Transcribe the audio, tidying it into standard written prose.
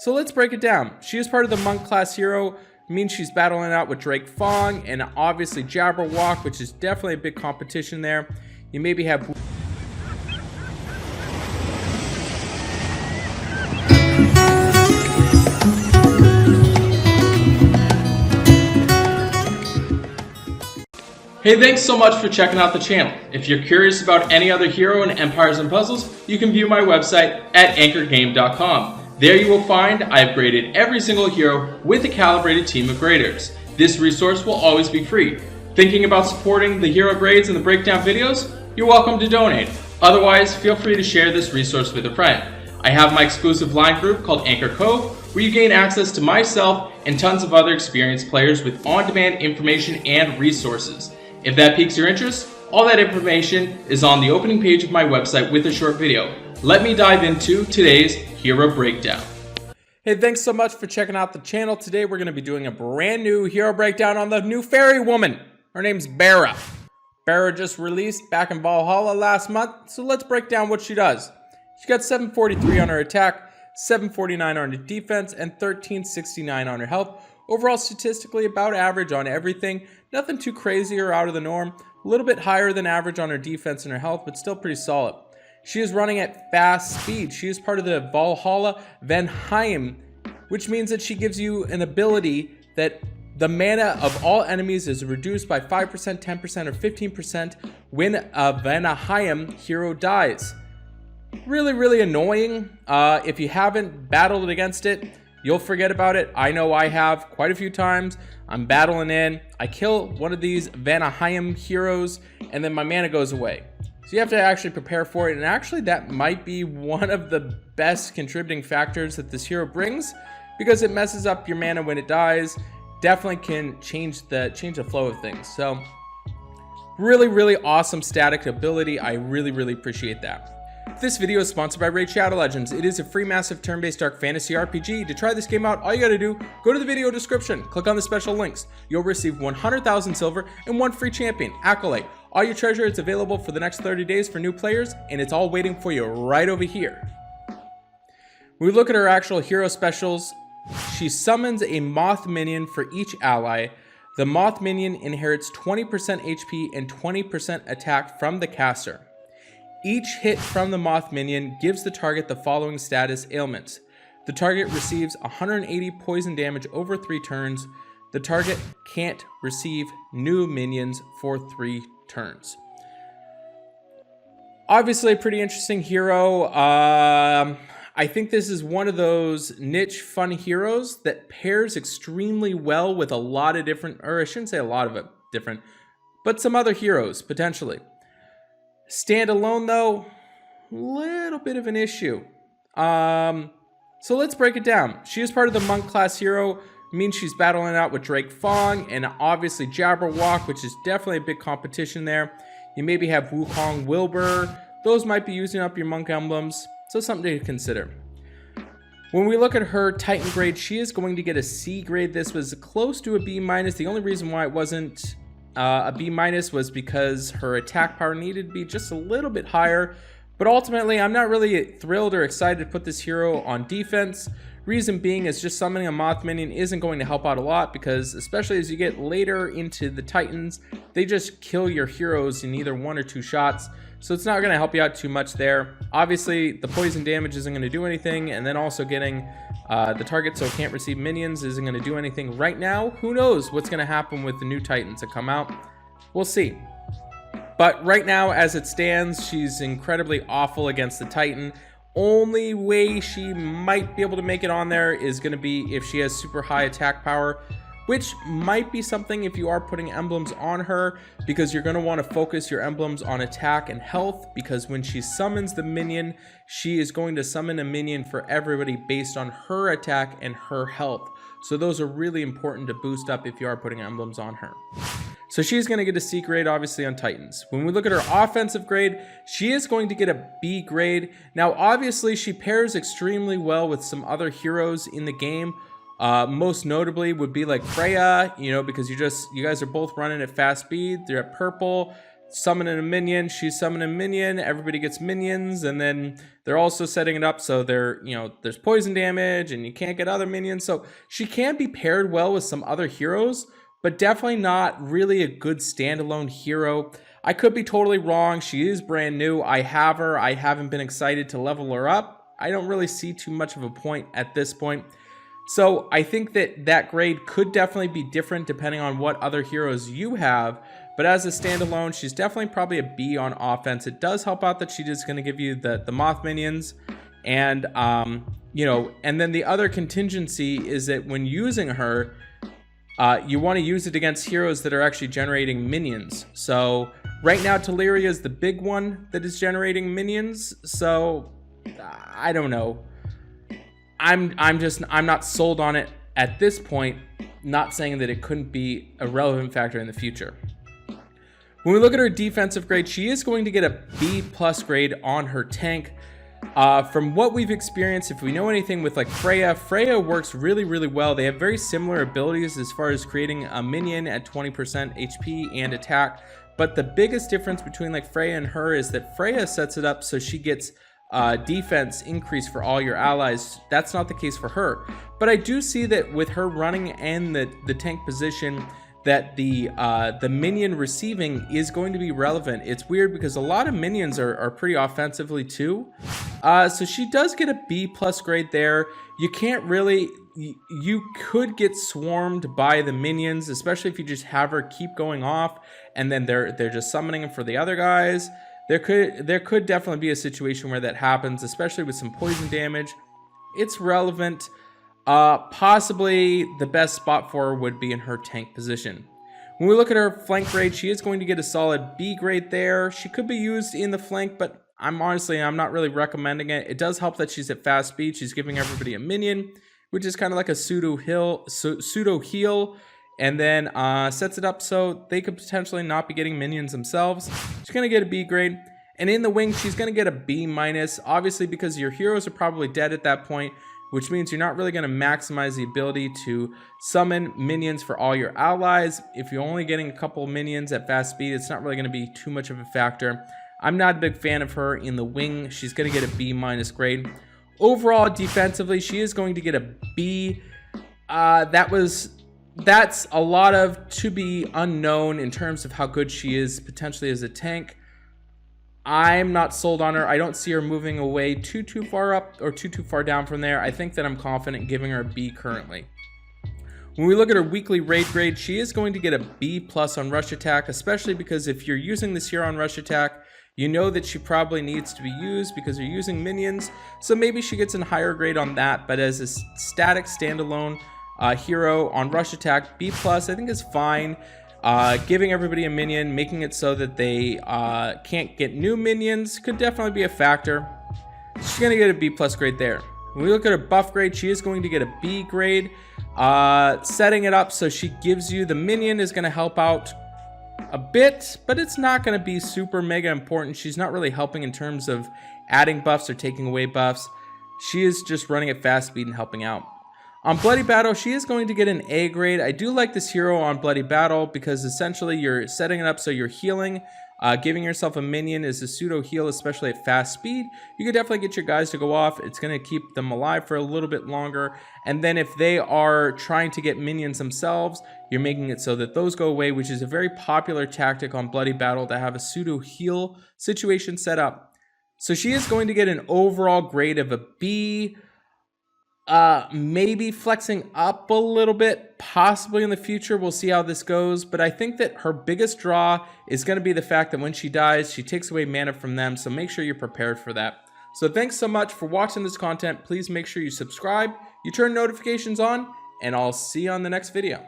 So let's break it down. She is part of the monk class hero, means she's battling out with Drake Fong and obviously Jabberwock, which is definitely a big competition there. You maybe have... Hey, thanks so much for checking out the channel. If you're curious about any other hero in Empires and Puzzles, you can view my website at anchorgame.com. There you will find I have graded every single hero with a calibrated team of graders. This resource will always be free. Thinking about supporting the hero grades and the breakdown videos? You're welcome to donate. Otherwise, feel free to share this resource with a friend. I have my exclusive line group called Anchor Cove, where you gain access to myself and tons of other experienced players with on-demand information and resources. If that piques your interest, all that information is on the opening page of my website with a short video. Let me dive into today's hero breakdown. Hey, thanks so much for checking out the channel. Today we're going to be doing a brand new hero breakdown on the new fairy woman. Her name's Bera. Bera just released back in Valhalla last month, so let's break down what she does. She got 743 on her attack, 749 on her defense, and 1369 on her health. Overall, statistically, about average on everything. Nothing too crazy or out of the norm. A little bit higher than average on her defense and her health, but still pretty solid. She is running at fast speed. She is part of the Valhalla Venheim, which means that she gives you an ability that the mana of all enemies is reduced by 5%, 10%, or 15% when a Venheim hero dies. Really annoying. If you haven't battled against it, you'll forget about it. I know I have quite a few times. I'm battling in. I kill one of these Venheim heroes, and then my mana goes away. So you have to actually prepare for it, and actually that might be one of the best contributing factors that this hero brings, because it messes up your mana when it dies. Definitely can change the flow of things. So really awesome static ability. I really appreciate that. This video is sponsored by Raid Shadow Legends. It is a free massive turn-based dark fantasy RPG. To try this game out, all you gotta do, go to the video description, click on the special links. You'll receive 100,000 silver and 1 free champion, Acolyte. All your treasure is available for the next 30 days for new players, and it's all waiting for you right over here. When we look at her actual hero specials, she summons a moth minion for each ally. The moth minion inherits 20% HP and 20% attack from the caster. Each hit from the moth minion gives the target the following status ailments. The target receives 180 poison damage over 3 turns. The target can't receive new minions for 3 turns. Obviously a pretty interesting hero. I think this is one of those niche fun heroes that pairs extremely well with a lot of different, or I shouldn't say a lot of it different, but some other heroes potentially. Standalone though, little bit of an issue. So let's break it down. She is part of the monk class hero, means she's battling out with Drake Fong and obviously Jabberwock, which is definitely a big competition there. You maybe have Wukong Wilbur. Those might be using up your monk emblems, so something to consider. When we look at her Titan grade, she is going to get a C grade. This was close to a B-. The only reason why it wasn't a B- was because her attack power needed to be just a little bit higher. But ultimately, I'm not really thrilled or excited to put this hero on defense. Reason being is just summoning a moth minion isn't going to help out a lot, because especially as you get later into the Titans, they just kill your heroes in either 1 or 2 shots. So it's not going to help you out too much there. Obviously, the poison damage isn't going to do anything, and then also getting the target so it can't receive minions isn't going to do anything right now. Who knows what's going to happen with the new Titans that come out? We'll see. But right now, as it stands, she's incredibly awful against the Titan. Only way she might be able to make it on there is going to be if she has super high attack power, which might be something if you are putting emblems on her, because you're going to want to focus your emblems on attack and health, because when she summons the minion, she is going to summon a minion for everybody based on her attack and her health. So those are really important to boost up if you are putting emblems on her. So she's going to get a C grade, obviously, on Titans. When we look at her offensive grade, she is going to get a B grade. Now, obviously, she pairs extremely well with some other heroes in the game. Most notably would be like Freya, you know, because you guys are both running at fast speed. They're at purple. summoning a minion, she's summoning a minion, everybody gets minions, and then they're also setting it up so there's poison damage and you can't get other minions. So she can be paired well with some other heroes, but definitely not really a good standalone hero. I could be totally wrong. She is brand new. I have her. I haven't been excited to level her up. I don't really see too much of a point at this point. So I think that grade could definitely be different depending on what other heroes you have. But as a standalone, she's definitely probably a B on offense. It does help out that she is going to give you the moth minions. And, and then the other contingency is that when using her, you want to use it against heroes that are actually generating minions. So right now, Teleria is the big one that is generating minions. So I don't know. I'm not sold on it at this point. Not saying that it couldn't be a relevant factor in the future. When we look at her defensive grade, she is going to get a B+ grade on her tank. From what we've experienced, if we know anything with like Freya works really, really well. They have very similar abilities as far as creating a minion at 20% HP and attack. But the biggest difference between like Freya and her is that Freya sets it up so she gets defense increase for all your allies. That's not the case for her. But I do see that with her running and the tank position, that the minion receiving is going to be relevant. It's weird because a lot of minions are pretty offensively too. So she does get a B+ grade there. You can't really, you could get swarmed by the minions, especially if you just have her keep going off and then they're just summoning them for the other guys. There could definitely be a situation where that happens, especially with some poison damage. It's relevant. Possibly the best spot for her would be in her tank position. When we look at her flank grade, she is going to get a solid B grade there. She could be used in the flank, but I'm not really recommending it. It does help that she's at fast speed. She's giving everybody a minion, which is kind of like a pseudo heal, and then sets it up so they could potentially not be getting minions themselves. She's going to get a B grade. And in the wing, she's going to get a B-, obviously because your heroes are probably dead at that point, which means you're not really going to maximize the ability to summon minions for all your allies. If you're only getting a couple minions at fast speed, it's not really going to be too much of a factor. I'm not a big fan of her in the wing. She's going to get a B- grade. Overall, defensively, she is going to get a B. That's a lot of to be unknown in terms of how good she is potentially as a tank. I'm not sold on her. I don't see her moving away too far up or too far down from there. I think that I'm confident giving her a B currently. When we look at her weekly raid grade, she is going to get a B+ on rush attack, especially because if you're using this hero on rush attack, you know that she probably needs to be used because you're using minions. So maybe she gets a higher grade on that, but as a static standalone hero on rush attack, B+, I think is fine. Giving everybody a minion, making it so that they can't get new minions could definitely be a factor. She's going to get a B+ grade there. When we look at her buff grade, she is going to get a B grade. Setting it up so she gives you the minion is going to help out a bit, but it's not going to be super mega important. She's not really helping in terms of adding buffs or taking away buffs. She is just running at fast speed and helping out. On Bloody Battle, she is going to get an A grade. I do like this hero on Bloody Battle because essentially you're setting it up so you're healing. Giving yourself a minion is a pseudo heal, especially at fast speed. You could definitely get your guys to go off. It's going to keep them alive for a little bit longer. And then if they are trying to get minions themselves, you're making it so that those go away, which is a very popular tactic on Bloody Battle to have a pseudo heal situation set up. So she is going to get an overall grade of a B. Maybe flexing up a little bit, possibly in the future. We'll see how this goes, but I think that her biggest draw is going to be the fact that when she dies, she takes away mana from them, so make sure you're prepared for that. So thanks so much for watching this content. Please make sure you subscribe, you turn notifications on, and I'll see you on the next video.